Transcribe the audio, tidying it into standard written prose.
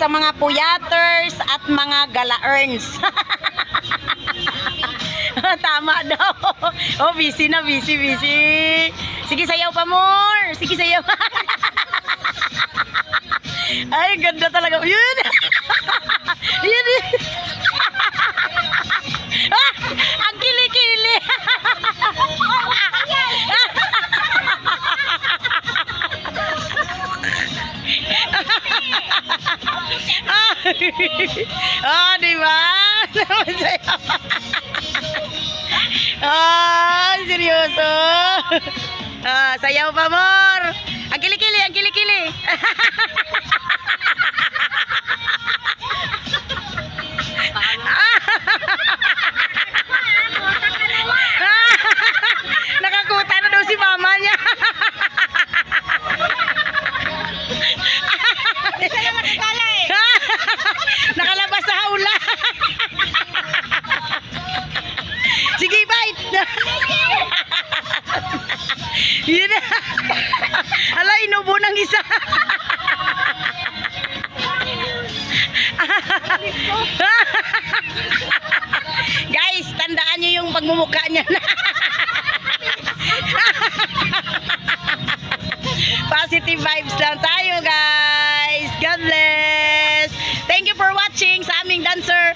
sa mga puyaters at mga gala-earns. Tama daw. Oh, busy na, busy. Sige, sayaw pa more. Sige, sayaw. Ay, ganda talaga. Yun. Yun. Ah, ang kili-kili. Oh, di ba? Ah, seryoso. Ah, sayaw pa more. Ang kili-kili, ang kili-kili. Nakakuta na daw si mama niya. Nakalabas sa haula. Sige, bite. Yun na. Hala, inubo ng isa. Guys, tandaan nyo yung pagmumukha niya na. Positive vibes lang tayo, guys. God bless. Thank you for watching sa aming dancer.